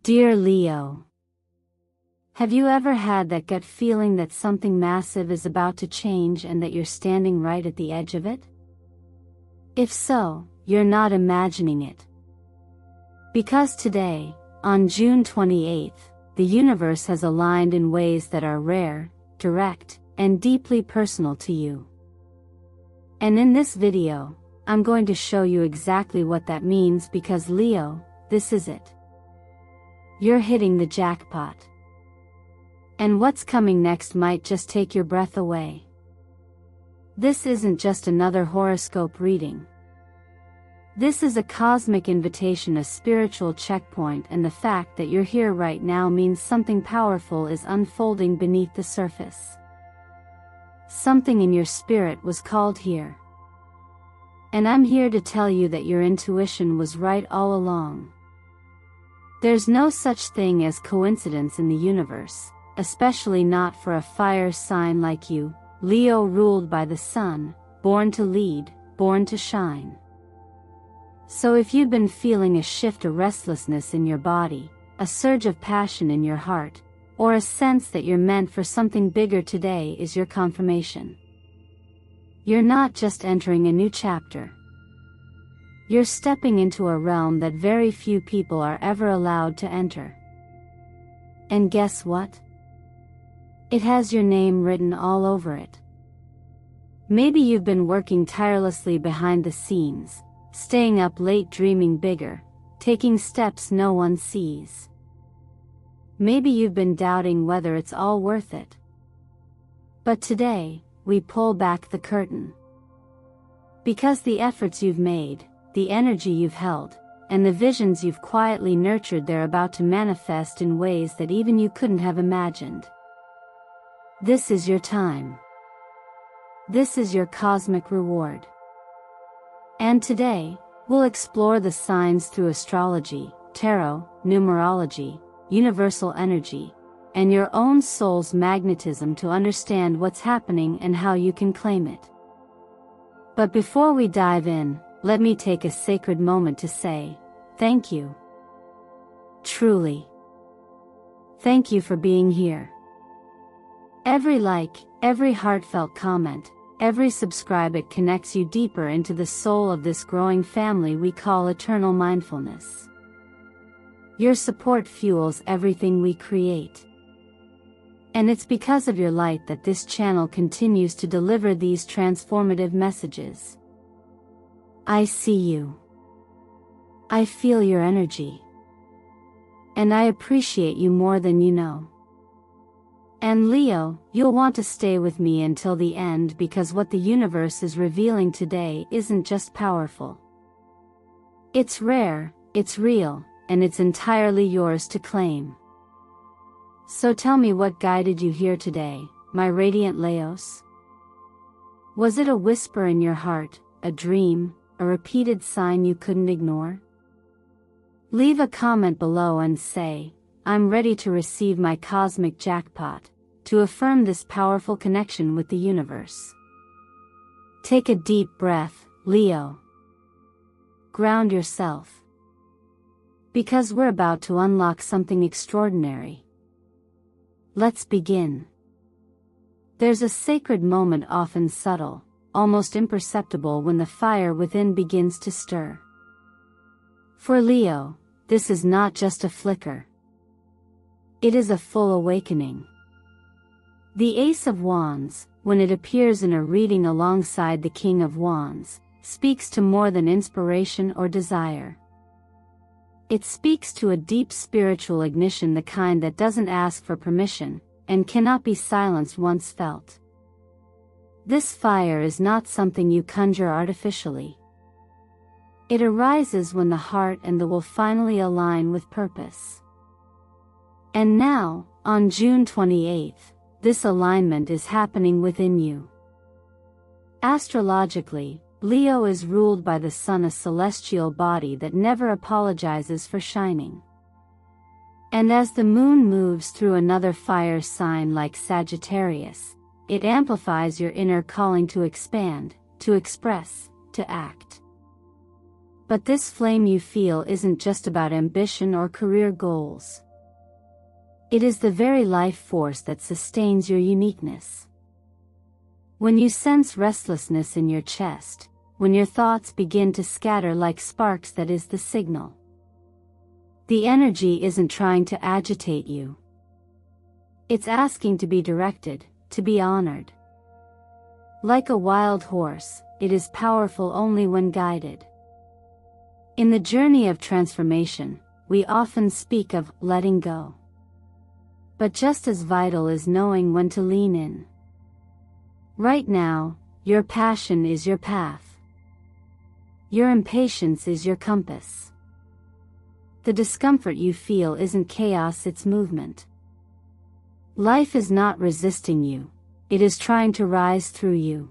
Dear Leo, have you ever had that gut feeling that something massive is about to change and that you're standing right at the edge of it? If so, you're not imagining it. Because today, on June 28th, the universe has aligned in ways that are rare, direct, and deeply personal to you. And in this video, I'm going to show you exactly what that means because Leo, this is it. You're hitting the jackpot. And what's coming next might just take your breath away. This isn't just another horoscope reading. This is a cosmic invitation, a spiritual checkpoint, and the fact that you're here right now means something powerful is unfolding beneath the surface. Something in your spirit was called here. And I'm here to tell you that your intuition was right all along. There's no such thing as coincidence in the universe, especially not for a fire sign like you, Leo, ruled by the sun, born to lead, born to shine. So if you've been feeling a shift, a restlessness in your body, a surge of passion in your heart, or a sense that you're meant for something bigger, today is your confirmation. You're not just entering a new chapter. You're stepping into a realm that very few people are ever allowed to enter. And guess what? It has your name written all over it. Maybe you've been working tirelessly behind the scenes, staying up late dreaming bigger, taking steps no one sees. Maybe you've been doubting whether it's all worth it. But today, we pull back the curtain. Because the efforts you've made, the energy you've held, and the visions you've quietly nurtured, they're about to manifest in ways that even you couldn't have imagined. This is your time. This is your cosmic reward. And today, we'll explore the signs through astrology, tarot, numerology, universal energy, and your own soul's magnetism to understand what's happening and how you can claim it. But before we dive in, let me take a sacred moment to say, thank you. Truly. Thank you for being here. Every like, every heartfelt comment, every subscribe, it connects you deeper into the soul of this growing family we call eternal mindfulness. Your support fuels everything we create. And it's because of your light that this channel continues to deliver these transformative messages. I see you. I feel your energy. And I appreciate you more than you know. And Leo, you'll want to stay with me until the end because what the universe is revealing today isn't just powerful. It's rare, it's real, and it's entirely yours to claim. So tell me, what guided you here today, my radiant Leos? Was it a whisper in your heart, a dream, a repeated sign you couldn't ignore? Leave a comment below and say, I'm ready to receive my cosmic jackpot, to affirm this powerful connection with the universe. Take a deep breath, Leo. Ground yourself. Because we're about to unlock something extraordinary. Let's begin. There's a sacred moment, often subtle, almost imperceptible, when the fire within begins to stir. For Leo, this is not just a flicker. It is a full awakening. The Ace of Wands, when it appears in a reading alongside the King of Wands, speaks to more than inspiration or desire. It speaks to a deep spiritual ignition, the kind that doesn't ask for permission, and cannot be silenced once felt. This fire is not something you conjure artificially. It arises when the heart and the will finally align with purpose. And now, on June 28th, this alignment is happening within you. Astrologically, Leo is ruled by the sun, a celestial body that never apologizes for shining. And as the moon moves through another fire sign like Sagittarius, it amplifies your inner calling to expand, to express, to act. But this flame you feel isn't just about ambition or career goals. It is the very life force that sustains your uniqueness. When you sense restlessness in your chest, when your thoughts begin to scatter like sparks, that is the signal. The energy isn't trying to agitate you. It's asking to be directed, to be honored. Like a wild horse, it is powerful only when guided. In the journey of transformation, we often speak of letting go. But just as vital is knowing when to lean in. Right now, your passion is your path. Your impatience is your compass. The discomfort you feel isn't chaos, it's movement. Life is not resisting you, it is trying to rise through you.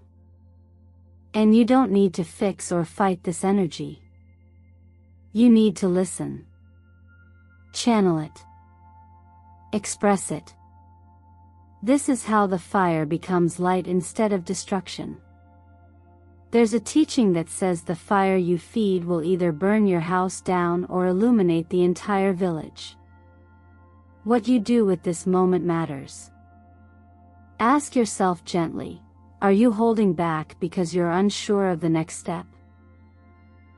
And you don't need to fix or fight this energy. You need to listen. Channel it. Express it. This is how the fire becomes light instead of destruction. There's a teaching that says the fire you feed will either burn your house down or illuminate the entire village. What you do with this moment matters. Ask yourself gently, are you holding back because you're unsure of the next step?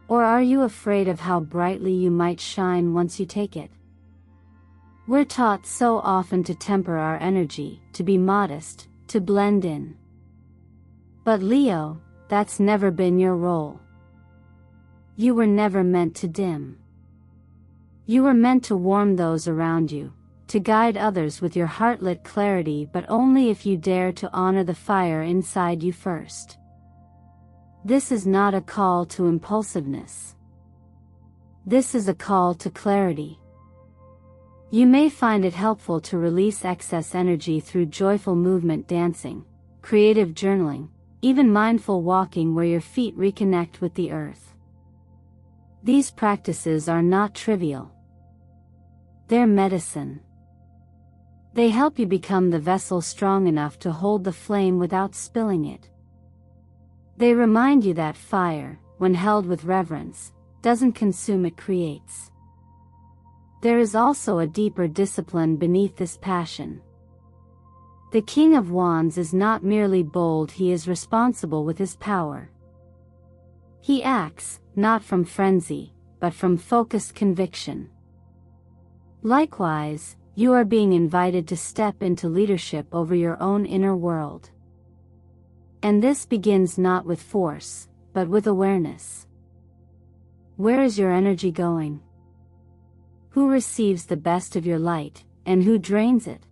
Or are you afraid of how brightly you might shine once you take it? We're taught so often to temper our energy, to be modest, to blend in. But Leo, that's never been your role. You were never meant to dim. You were meant to warm those around you, to guide others with your heart-lit clarity, but only if you dare to honor the fire inside you first. This is not a call to impulsiveness. This is a call to clarity. You may find it helpful to release excess energy through joyful movement, dancing, creative journaling, even mindful walking where your feet reconnect with the earth. These practices are not trivial. They're medicine. They help you become the vessel strong enough to hold the flame without spilling it. They remind you that fire, when held with reverence, doesn't consume, it creates. There is also a deeper discipline beneath this passion. The King of Wands is not merely bold, he is responsible with his power. He acts, not from frenzy, but from focused conviction. Likewise, you are being invited to step into leadership over your own inner world. And this begins not with force, but with awareness. Where is your energy going? Who receives the best of your light, and who drains it?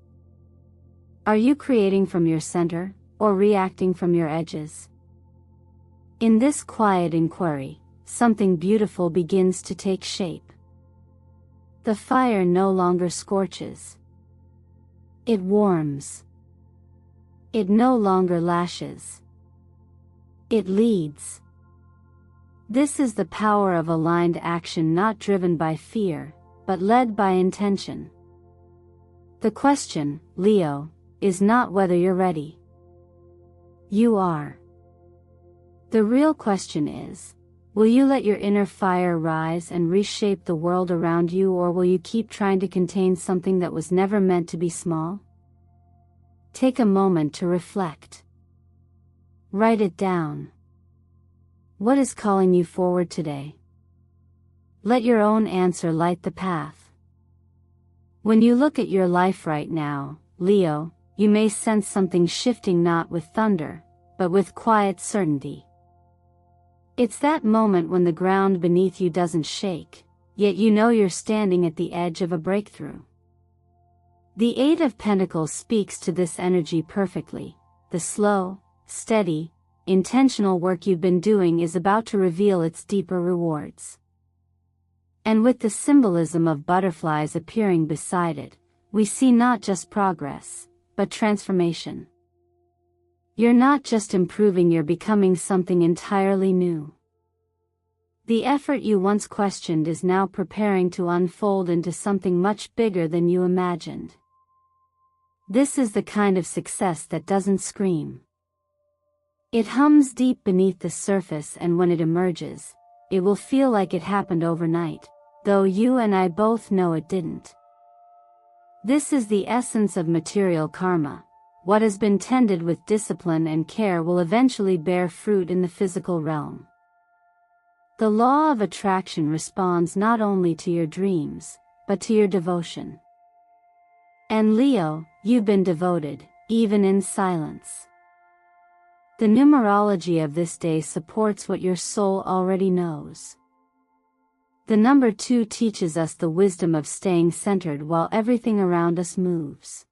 Are you creating from your center, or reacting from your edges? In this quiet inquiry, something beautiful begins to take shape. The fire no longer scorches. It warms. It no longer lashes. It leads. This is the power of aligned action, not driven by fear, but led by intention. The question, Leo, is not whether you're ready. You are. The real question is, will you let your inner fire rise and reshape the world around you, or will you keep trying to contain something that was never meant to be small? Take a moment to reflect. Write it down. What is calling you forward today? Let your own answer light the path. When you look at your life right now, Leo, you may sense something shifting, not with thunder, but with quiet certainty. It's that moment when the ground beneath you doesn't shake, yet you know you're standing at the edge of a breakthrough. The Eight of Pentacles speaks to this energy perfectly. The slow, steady, intentional work you've been doing is about to reveal its deeper rewards. And with the symbolism of butterflies appearing beside it, we see not just progress, but transformation. You're not just improving, you're becoming something entirely new. The effort you once questioned is now preparing to unfold into something much bigger than you imagined. This is the kind of success that doesn't scream. It hums deep beneath the surface, and when it emerges, it will feel like it happened overnight, though you and I both know it didn't. This is the essence of material karma. What has been tended with discipline and care will eventually bear fruit in the physical realm. The law of attraction responds not only to your dreams, but to your devotion. And Leo, you've been devoted, even in silence. The numerology of this day supports what your soul already knows. The number 2 teaches us the wisdom of staying centered while everything around us moves.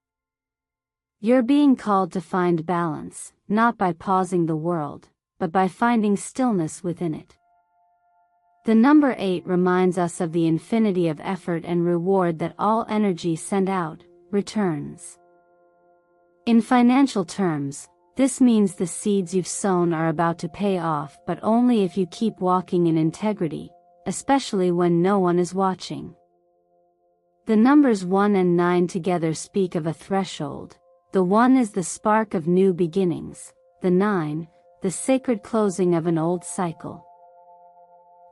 You're being called to find balance, not by pausing the world, but by finding stillness within it. The number 8 reminds us of the infinity of effort and reward that all energy sent out returns. In financial terms, this means the seeds you've sown are about to pay off, but only if you keep walking in integrity, especially when no one is watching. The numbers 1 and 9 together speak of a threshold. The 1 is the spark of new beginnings, the 9, the sacred closing of an old cycle.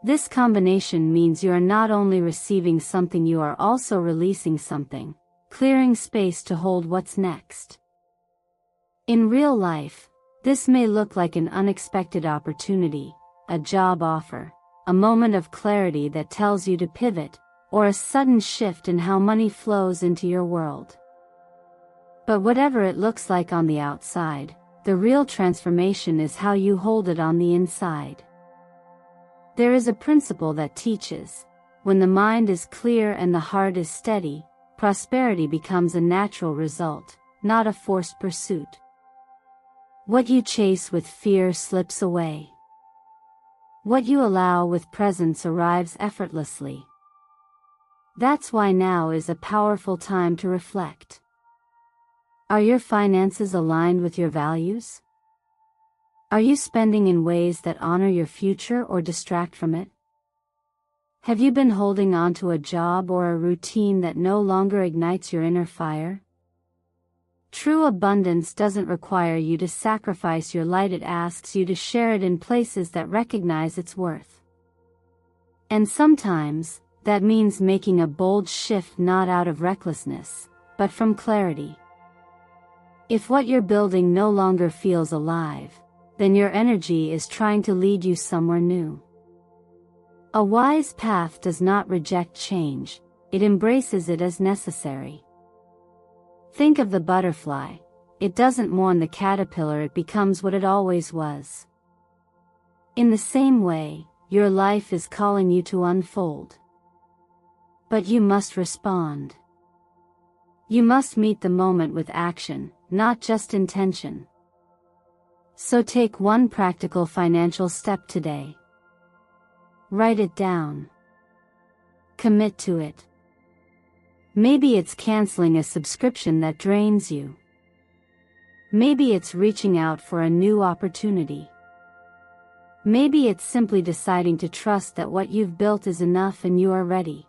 This combination means you are not only receiving something, you are also releasing something, clearing space to hold what's next. In real life, this may look like an unexpected opportunity, a job offer, a moment of clarity that tells you to pivot, or a sudden shift in how money flows into your world. But whatever it looks like on the outside, the real transformation is how you hold it on the inside. There is a principle that teaches, when the mind is clear and the heart is steady, prosperity becomes a natural result, not a forced pursuit. What you chase with fear slips away. What you allow with presence arrives effortlessly. That's why now is a powerful time to reflect. Are your finances aligned with your values? Are you spending in ways that honor your future or distract from it? Have you been holding on to a job or a routine that no longer ignites your inner fire? True abundance doesn't require you to sacrifice your light, it asks you to share it in places that recognize its worth. And sometimes, that means making a bold shift not out of recklessness, but from clarity. If what you're building no longer feels alive, then your energy is trying to lead you somewhere new. A wise path does not reject change, it embraces it as necessary. Think of the butterfly. It doesn't mourn the caterpillar, it becomes what it always was. In the same way, your life is calling you to unfold. But you must respond. You must meet the moment with action, not just intention. So take one practical financial step today. Write it down. Commit to it. Maybe it's canceling a subscription that drains you. Maybe it's reaching out for a new opportunity. Maybe it's simply deciding to trust that what you've built is enough and you are ready.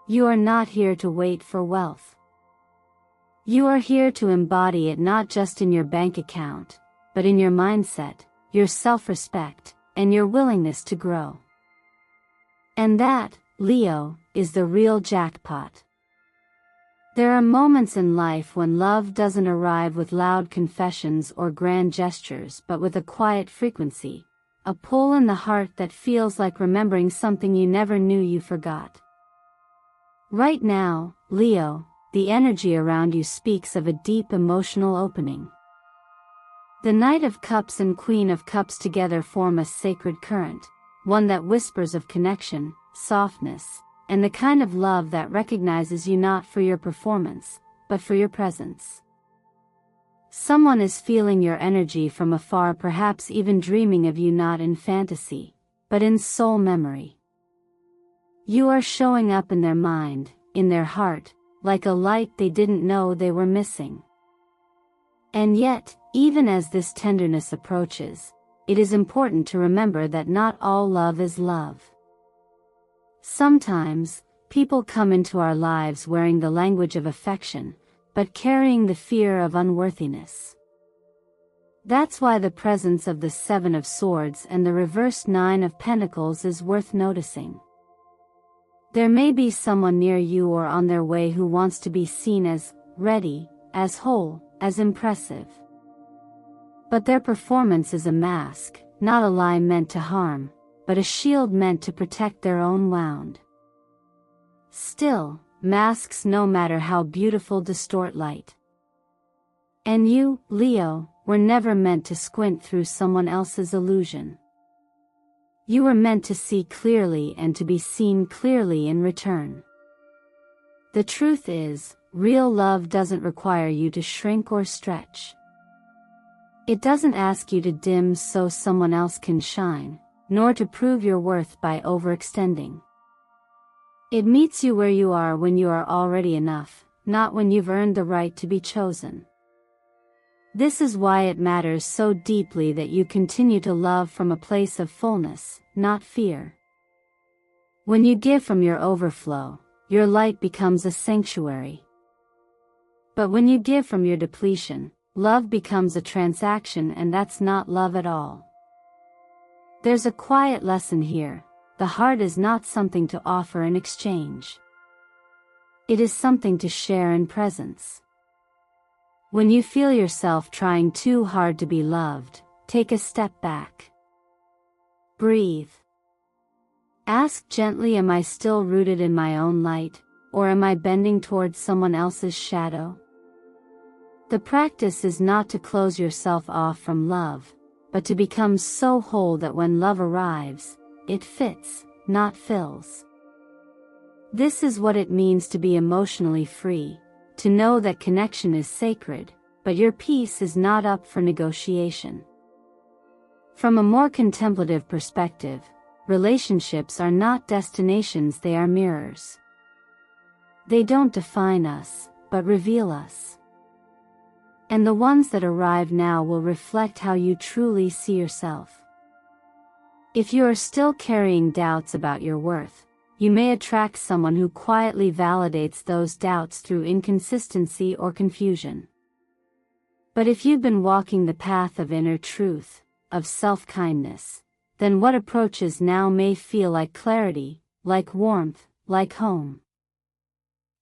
You are not here to wait for wealth. You are here to embody it, not just in your bank account, but in your mindset, your self-respect, and your willingness to grow. And that, Leo, is the real jackpot. There are moments in life when love doesn't arrive with loud confessions or grand gestures, but with a quiet frequency, a pull in the heart that feels like remembering something you never knew you forgot. Right now, Leo, the energy around you speaks of a deep emotional opening. The Knight of Cups and Queen of Cups together form a sacred current, one that whispers of connection, softness, and the kind of love that recognizes you not for your performance, but for your presence. Someone is feeling your energy from afar, perhaps even dreaming of you not in fantasy, but in soul memory. You are showing up in their mind, in their heart, like a light they didn't know they were missing. And yet, even as this tenderness approaches, it is important to remember that not all love is love. Sometimes, people come into our lives wearing the language of affection, but carrying the fear of unworthiness. That's why the presence of the Seven of Swords and the reversed Nine of Pentacles is worth noticing. There may be someone near you or on their way who wants to be seen as ready, as whole, as impressive. But their performance is a mask, not a lie meant to harm, but a shield meant to protect their own wound. Still, masks, no matter how beautiful, distort light. And you, Leo, were never meant to squint through someone else's illusion. You were meant to see clearly and to be seen clearly in return. The truth is, real love doesn't require you to shrink or stretch. It doesn't ask you to dim so someone else can shine, nor to prove your worth by overextending. It meets you where you are when you are already enough, not when you've earned the right to be chosen. This is why it matters so deeply that you continue to love from a place of fullness, not fear. When you give from your overflow, your light becomes a sanctuary. But when you give from your depletion, love becomes a transaction, and that's not love at all. There's a quiet lesson here: the heart is not something to offer in exchange. It is something to share in presence. When you feel yourself trying too hard to be loved, take a step back. Breathe. Ask gently, am I still rooted in my own light, or am I bending towards someone else's shadow? The practice is not to close yourself off from love, but to become so whole that when love arrives, it fits, not fills. This is what it means to be emotionally free. To know that connection is sacred, but your peace is not up for negotiation. From a more contemplative perspective, relationships are not destinations, they are mirrors. They don't define us, but reveal us. And the ones that arrive now will reflect how you truly see yourself. If you are still carrying doubts about your worth, you may attract someone who quietly validates those doubts through inconsistency or confusion. But if you've been walking the path of inner truth, of self-kindness, then what approaches now may feel like clarity, like warmth, like home.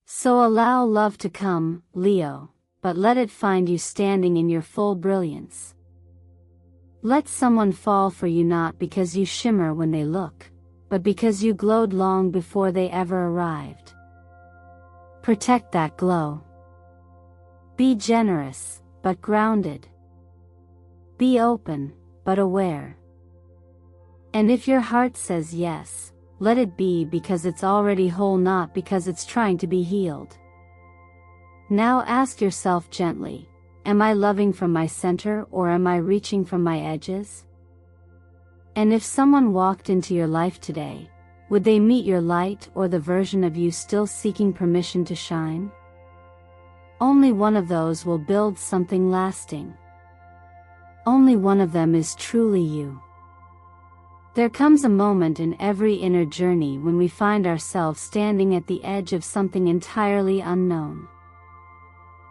So allow love to come, Leo, but let it find you standing in your full brilliance. Let someone fall for you not because you shimmer when they look, but because you glowed long before they ever arrived. Protect that glow. Be generous, but grounded. Be open, but aware. And if your heart says yes, let it be because it's already whole, not because it's trying to be healed. Now ask yourself gently, am I loving from my center or am I reaching from my edges? And if someone walked into your life today, would they meet your light or the version of you still seeking permission to shine? Only one of those will build something lasting. Only one of them is truly you. There comes a moment in every inner journey when we find ourselves standing at the edge of something entirely unknown.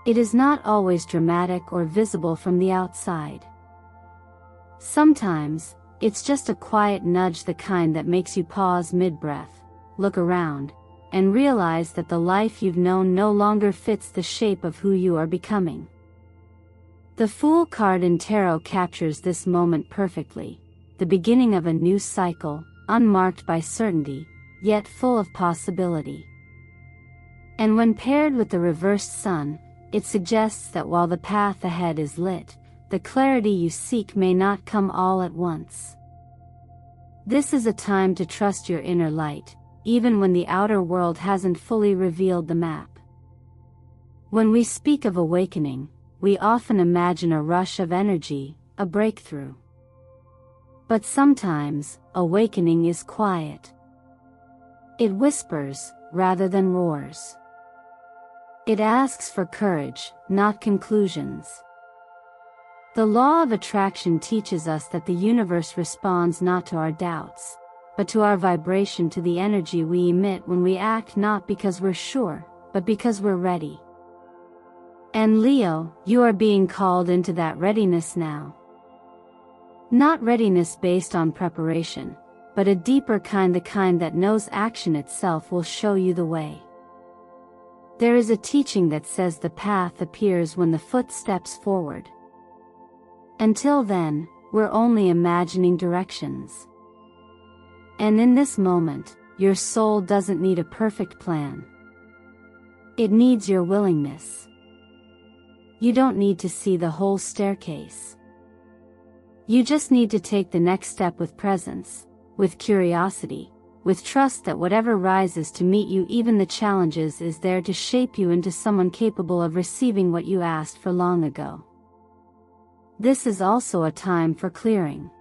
It is not always dramatic or visible from the outside. Sometimes, it's just a quiet nudge, the kind that makes you pause mid-breath, look around, and realize that the life you've known no longer fits the shape of who you are becoming. The Fool card in Tarot captures this moment perfectly, the beginning of a new cycle, unmarked by certainty, yet full of possibility. And when paired with the reversed sun, it suggests that while the path ahead is lit, the clarity you seek may not come all at once. This is a time to trust your inner light, even when the outer world hasn't fully revealed the map. When we speak of awakening, we often imagine a rush of energy, a breakthrough. But sometimes, awakening is quiet. It whispers, rather than roars. It asks for courage, not conclusions. The law of attraction teaches us that the universe responds not to our doubts, but to our vibration, to the energy we emit when we act, not because we're sure, but because we're ready. And Leo, you are being called into that readiness now. Not readiness based on preparation, but a deeper kind, the kind that knows action itself will show you the way. There is a teaching that says the path appears when the foot steps forward. Until then, we're only imagining directions. And in this moment, your soul doesn't need a perfect plan. It needs your willingness. You don't need to see the whole staircase. You just need to take the next step with presence, with curiosity, with trust that whatever rises to meet you, even the challenges, is there to shape you into someone capable of receiving what you asked for long ago. This is also a time for clearing.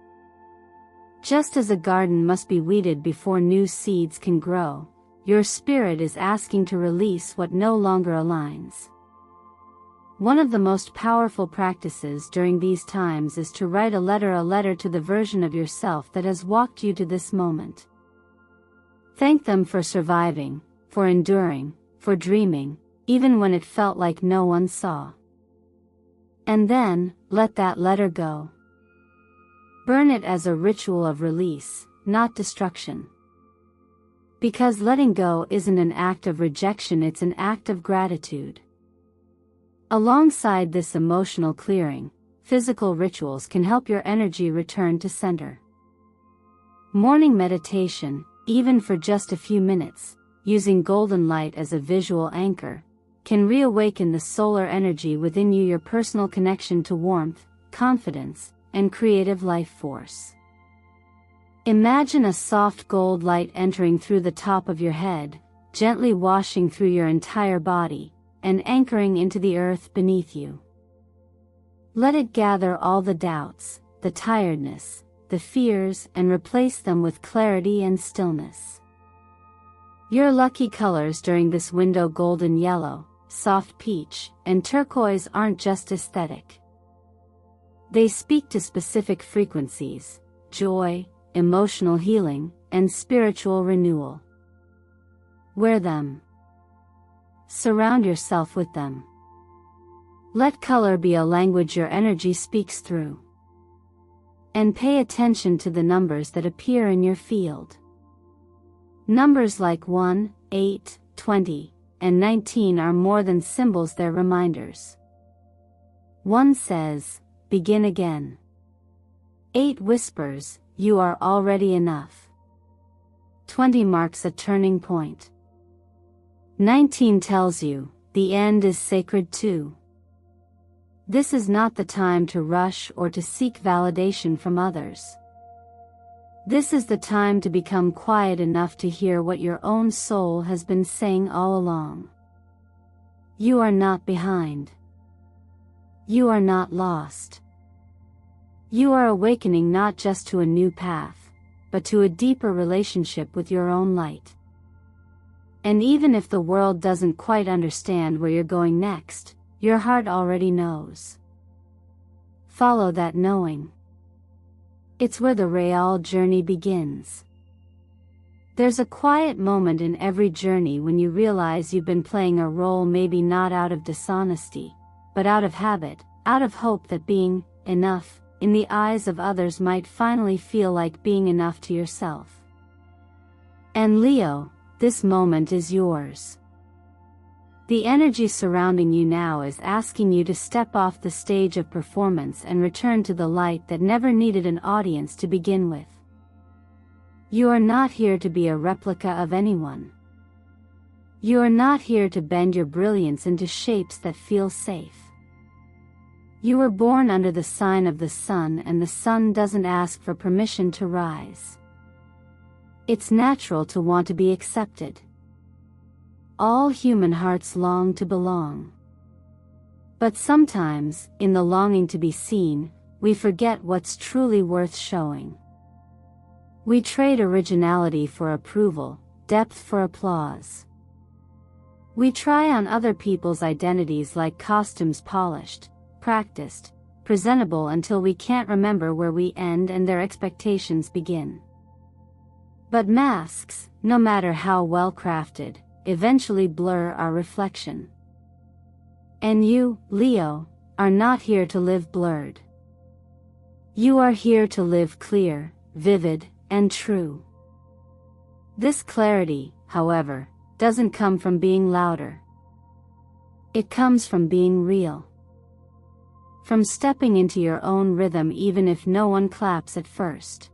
Just as a garden must be weeded before new seeds can grow, your spirit is asking to release what no longer aligns. One of the most powerful practices during these times is to write a letter to the version of yourself that has walked you to this moment. Thank them for surviving, for enduring, for dreaming, even when it felt like no one saw. And then, let that letter go. Burn it as a ritual of release, not destruction. Because letting go isn't an act of rejection, it's an act of gratitude. Alongside this emotional clearing, physical rituals can help your energy return to center. Morning meditation, even for just a few minutes, using golden light as a visual anchor, can reawaken the solar energy within you, your personal connection to warmth, confidence, and creative life force. Imagine a soft gold light entering through the top of your head, gently washing through your entire body, and anchoring into the earth beneath you. Let it gather all the doubts, the tiredness, the fears, and replace them with clarity and stillness. Your lucky colors during this window: golden yellow, soft peach, and turquoise aren't just aesthetic. They speak to specific frequencies: joy, emotional healing, and spiritual renewal. Wear them. Surround yourself with them. Let color be a language your energy speaks through. And pay attention to the numbers that appear in your field. Numbers like 1, 8, 20, and 19 are more than symbols, they're reminders. 1 says, begin again. 8 whispers, you are already enough. 20 marks a turning point. 19 tells you, the end is sacred too. This is not the time to rush or to seek validation from others. This is the time to become quiet enough to hear what your own soul has been saying all along. You are not behind. You are not lost. You are awakening not just to a new path, but to a deeper relationship with your own light. And even if the world doesn't quite understand where you're going next, your heart already knows. Follow that knowing. It's where the real journey begins. There's a quiet moment in every journey when you realize you've been playing a role, maybe not out of dishonesty, but out of habit, out of hope that being enough in the eyes of others might finally feel like being enough to yourself. And Leo, this moment is yours. The energy surrounding you now is asking you to step off the stage of performance and return to the light that never needed an audience to begin with. You are not here to be a replica of anyone. You are not here to bend your brilliance into shapes that feel safe. You were born under the sign of the sun, and the sun doesn't ask for permission to rise. It's natural to want to be accepted. All human hearts long to belong. But sometimes, in the longing to be seen, we forget what's truly worth showing. We trade originality for approval, depth for applause. We try on other people's identities like costumes, polished, practiced, presentable, until we can't remember where we end and their expectations begin. But masks, no matter how well crafted, eventually blur our reflection. And you, Leo, are not here to live blurred. You are here to live clear, vivid, and true. This clarity, however, doesn't come from being louder. It comes from being real. From stepping into your own rhythm even if no one claps at first.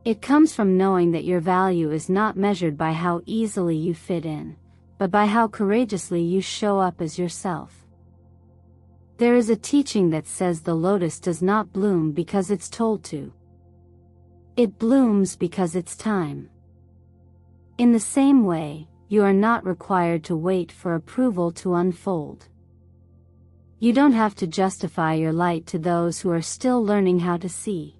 It comes from knowing that your value is not measured by how easily you fit in, but by how courageously you show up as yourself. There is a teaching that says the lotus does not bloom because it's told to. It blooms because it's time. In the same way, you are not required to wait for approval to unfold. You don't have to justify your light to those who are still learning how to see.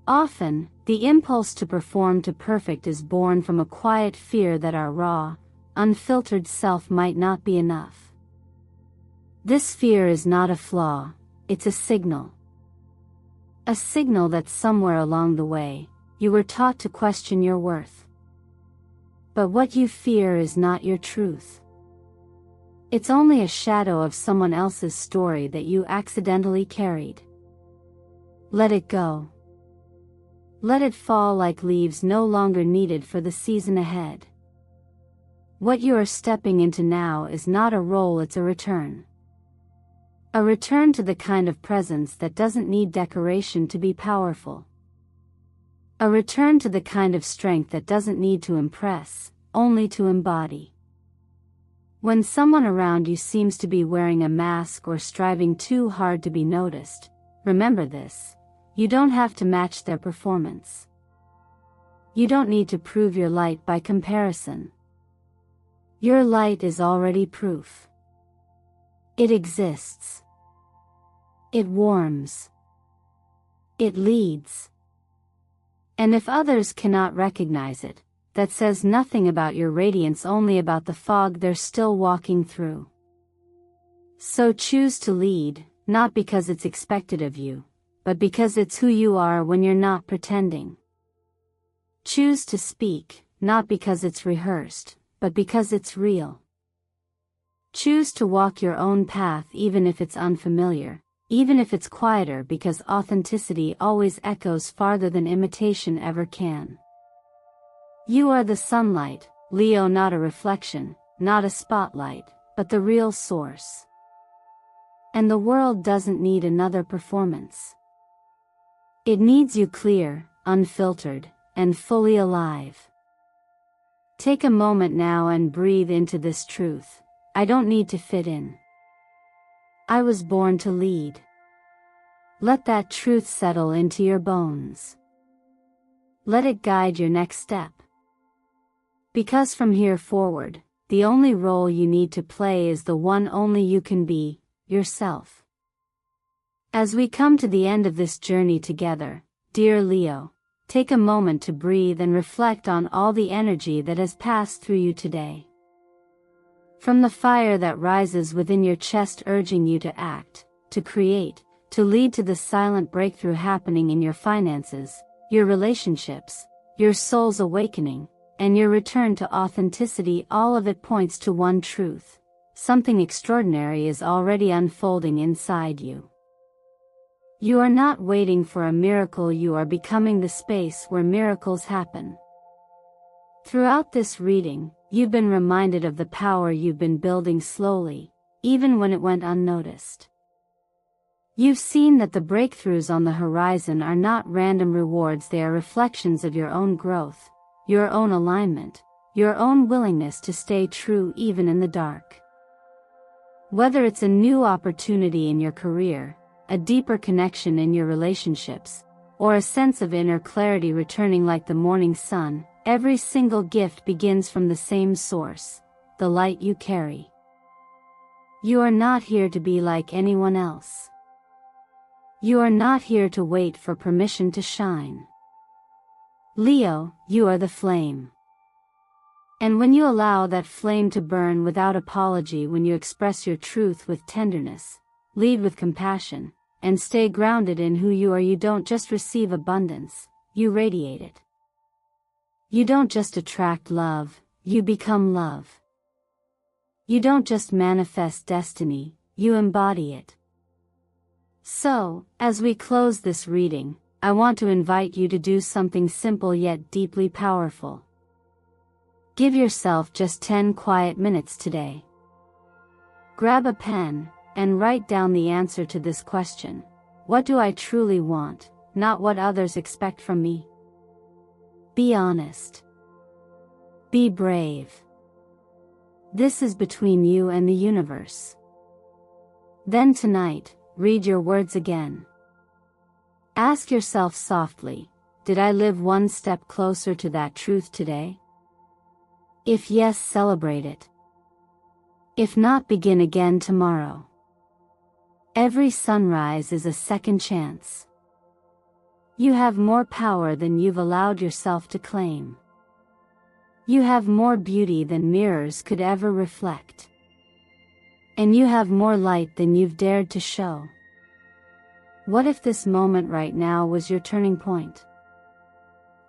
Often, the impulse to perform to perfect is born from a quiet fear that our raw, unfiltered self might not be enough. This fear is not a flaw, it's a signal. A signal that somewhere along the way, you were taught to question your worth. But what you fear is not your truth. It's only a shadow of someone else's story that you accidentally carried. Let it go. Let it fall like leaves no longer needed for the season ahead. What you are stepping into now is not a role, it's a return. A return to the kind of presence that doesn't need decoration to be powerful. A return to the kind of strength that doesn't need to impress, only to embody. When someone around you seems to be wearing a mask or striving too hard to be noticed, remember this: you don't have to match their performance. You don't need to prove your light by comparison. Your light is already proof. It exists. It warms. It leads. And if others cannot recognize it, that says nothing about your radiance, only about the fog they're still walking through. So choose to lead, not because it's expected of you, but because it's who you are when you're not pretending. Choose to speak, not because it's rehearsed, but because it's real. Choose to walk your own path even if it's unfamiliar, even if it's quieter, because authenticity always echoes farther than imitation ever can. You are the sunlight, Leo, not a reflection, not a spotlight, but the real source. And the world doesn't need another performance. It needs you clear, unfiltered, and fully alive. Take a moment now and breathe into this truth: I don't need to fit in. I was born to lead. Let that truth settle into your bones. Let it guide your next step. Because from here forward, the only role you need to play is the one only you can be, yourself. As we come to the end of this journey together, dear Leo, take a moment to breathe and reflect on all the energy that has passed through you today. From the fire that rises within your chest urging you to act, to create, to lead, to the silent breakthrough happening in your finances, your relationships, your soul's awakening, and your return to authenticity, all of it points to one truth: something extraordinary is already unfolding inside you. You are not waiting for a miracle, you are becoming the space where miracles happen. Throughout this reading, you've been reminded of the power you've been building slowly, even when it went unnoticed. You've seen that the breakthroughs on the horizon are not random rewards, they are reflections of your own growth, your own alignment, your own willingness to stay true even in the dark. Whether it's a new opportunity in your career, a deeper connection in your relationships, or a sense of inner clarity returning like the morning sun, every single gift begins from the same source: the light you carry. You are not here to be like anyone else. You are not here to wait for permission to shine. Leo, you are the flame. And when you allow that flame to burn without apology, when you express your truth with tenderness, lead with compassion, and stay grounded in who you are, you don't just receive abundance, you radiate it. You don't just attract love, you become love. You don't just manifest destiny, you embody it. So, as we close this reading, I want to invite you to do something simple yet deeply powerful. Give yourself just 10 quiet minutes today. Grab a pen, and write down the answer to this question. What do I truly want, not what others expect from me? Be honest. Be brave. This is between you and the universe. Then tonight, read your words again. Ask yourself softly, did I live one step closer to that truth today? If yes, celebrate it. If not, begin again tomorrow. Every sunrise is a second chance. You have more power than you've allowed yourself to claim. You have more beauty than mirrors could ever reflect. And you have more light than you've dared to show. What if this moment right now was your turning point?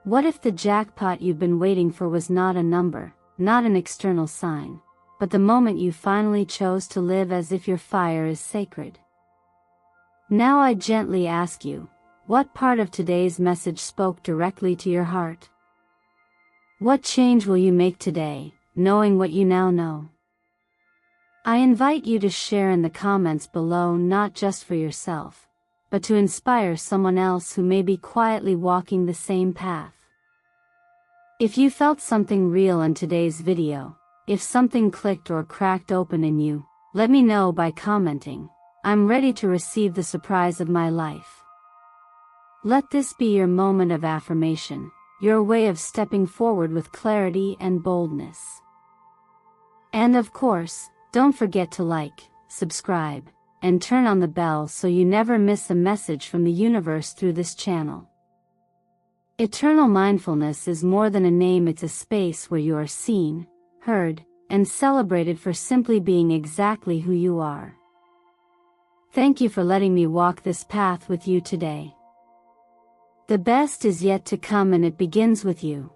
What if the jackpot you've been waiting for was not a number, not an external sign, but the moment you finally chose to live as if your fire is sacred? Now I gently ask you, what part of today's message spoke directly to your heart? What change will you make today, knowing what you now know? I invite you to share in the comments below, not just for yourself, but to inspire someone else who may be quietly walking the same path. If you felt something real in today's video, if something clicked or cracked open in you, let me know by commenting. I'm ready to receive the surprise of my life. Let this be your moment of affirmation, your way of stepping forward with clarity and boldness. And of course, don't forget to like, subscribe, and turn on the bell so you never miss a message from the universe through this channel. Eternal mindfulness is more than a name, it's a space where you are seen, heard, and celebrated for simply being exactly who you are. Thank you for letting me walk this path with you today. The best is yet to come, and it begins with you.